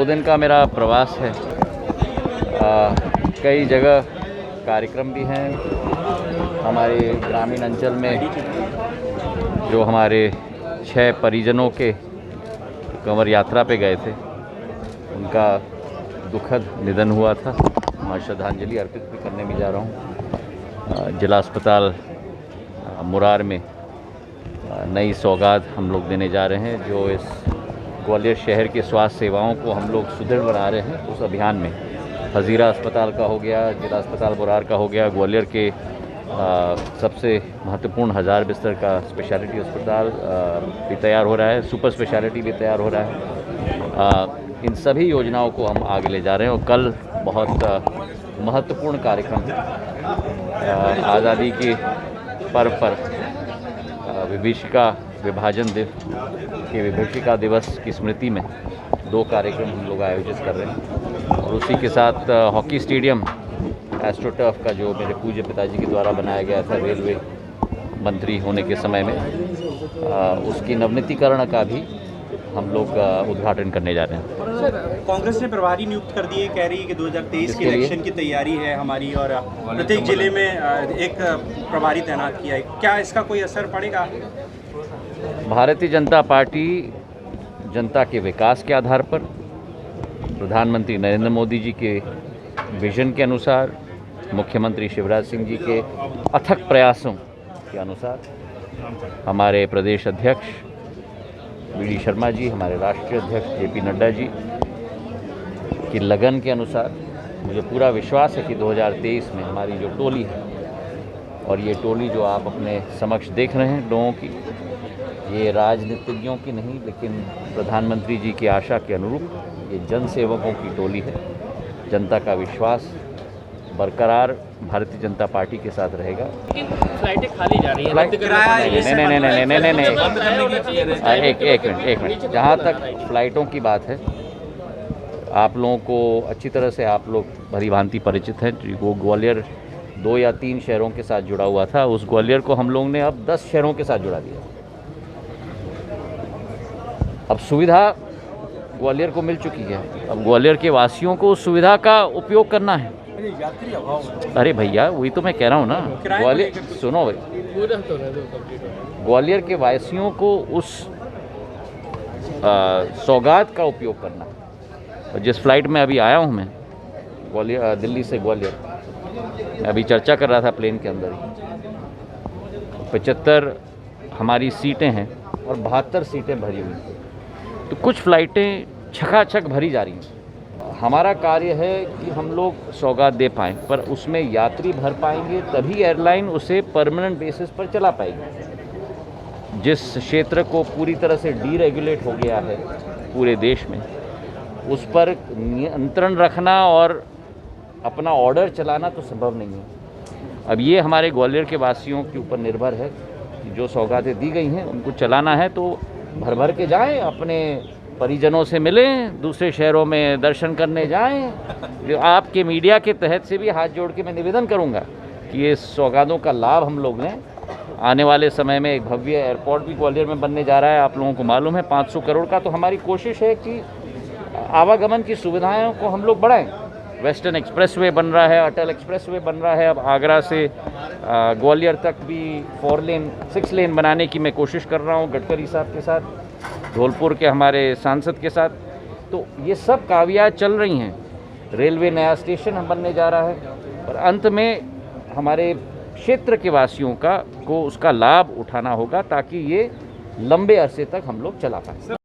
दिन का मेरा प्रवास है। कई जगह कार्यक्रम भी हैं। हमारे ग्रामीण अंचल में जो हमारे 6 परिजनों के कंवर यात्रा पे गए थे, उनका दुखद निधन हुआ था। मैं श्रद्धांजलि अर्पित भी करने भी जा रहा हूँ। जिला अस्पताल मुरार में नई सौगात हम लोग देने जा रहे हैं, जो इस ग्वालियर शहर के स्वास्थ्य सेवाओं को हम लोग सुदृढ़ बना रहे हैं। उस अभियान में हजीरा अस्पताल का हो गया, जिला अस्पताल मुरार का हो गया, ग्वालियर के सबसे महत्वपूर्ण 1000 बिस्तर का स्पेशलिटी अस्पताल भी तैयार हो रहा है, सुपर स्पेशलिटी भी तैयार हो रहा है। इन सभी योजनाओं को हम आगे ले जा रहे हैं और कल बहुत महत्वपूर्ण कार्यक्रम है। आज़ादी के पर्व पर विभीषिका विभाजन विभीषिका दिवस की स्मृति में 2 कार्यक्रम हम लोग आयोजित कर रहे हैं। और उसी के साथ हॉकी स्टेडियम एस्ट्रोटर्फ का जो मेरे पूज्य पिताजी के द्वारा बनाया गया था रेलवे मंत्री होने के समय में, उसकी नवीनीकरण का भी हम लोग उद्घाटन करने जा रहे हैं। सर, कांग्रेस ने प्रभारी नियुक्त कर दिए, कह रही है कि 2023 के इलेक्शन की तैयारी है हमारी और प्रत्येक जिले में एक प्रभारी तैनात किया है। क्या इसका कोई असर पड़ेगा? भारतीय जनता पार्टी जनता के विकास के आधार पर, प्रधानमंत्री नरेंद्र मोदी जी के विजन के अनुसार, मुख्यमंत्री शिवराज सिंह जी के अथक प्रयासों के अनुसार, हमारे प्रदेश अध्यक्ष वी.डी. शर्मा जी, हमारे राष्ट्रीय अध्यक्ष जे.पी. नड्डा जी की लगन के अनुसार मुझे पूरा विश्वास है कि 2023 में हमारी जो टोली है, और ये टोली जो आप अपने समक्ष देख रहे हैं लोगों की, ये राजनीतिज्ञों की नहीं, लेकिन प्रधानमंत्री जी की आशा के अनुरूप ये जनसेवकों की टोली है। जनता का विश्वास बरकरार भारतीय जनता पार्टी के साथ रहेगा। फ्लाइटें खाली जा रही हैं। एक मिनट। जहाँ तक फ्लाइटों की बात है, आप लोगों को अच्छी तरह से आप लोग भली भांति परिचित हैं। वो ग्वालियर 2 या 3 शहरों के साथ जुड़ा हुआ था, उस ग्वालियर को हम लोग ने अब 10 शहरों के साथ जुड़ा दिया। अब सुविधा ग्वालियर को मिल चुकी है। अब ग्वालियर के वासियों को उस सुविधा का उपयोग करना है। अरे भैया, वही तो मैं कह रहा हूँ ना। ग्वालियर सुनो भाई, ग्वालियर के वासियों को उस सौगात का उपयोग करना है। और जिस फ्लाइट में अभी आया हूँ मैं, ग्वालियर दिल्ली से ग्वालियर, मैं अभी चर्चा कर रहा था प्लेन के अंदर ही, 75 हमारी सीटें हैं और 72 सीटें भरी हुई हैं। तो कुछ फ्लाइटें छकाछक भरी जा रही हैं। हमारा कार्य है कि हम लोग सौगात दे पाएँ, पर उसमें यात्री भर पाएंगे तभी एयरलाइन उसे परमानेंट बेसिस पर चला पाएगी। जिस क्षेत्र को पूरी तरह से डीरेगुलेट हो गया है पूरे देश में, उस पर नियंत्रण रखना और अपना ऑर्डर चलाना तो संभव नहीं है। अब ये हमारे ग्वालियर के वासियों के ऊपर निर्भर है कि जो सौगातें दी गई हैं उनको चलाना है तो भर भर के जाएं, अपने परिजनों से मिलें, दूसरे शहरों में दर्शन करने जाएं। आपके मीडिया के तहत से भी हाथ जोड़ के मैं निवेदन करूंगा कि ये सौगातों का लाभ हम लोग लें। आने वाले समय में एक भव्य एयरपोर्ट भी ग्वालियर में बनने जा रहा है, आप लोगों को मालूम है, 500 करोड़ का। तो हमारी कोशिश है कि आवागमन की सुविधाओं को हम लोग बढ़ाएँ। वेस्टर्न एक्सप्रेसवे बन रहा है, अटल एक्सप्रेसवे बन रहा है, अब आगरा से ग्वालियर तक भी 4 लेन 6 लेन बनाने की मैं कोशिश कर रहा हूँ गडकरी साहब के साथ, धौलपुर के हमारे सांसद के साथ। तो ये सब कावियाँ चल रही हैं। रेलवे नया स्टेशन बनने जा रहा है, और अंत में हमारे क्षेत्र के वासियों को उसका लाभ उठाना होगा ताकि ये लंबे अरसे तक हम लोग चला पाएँ।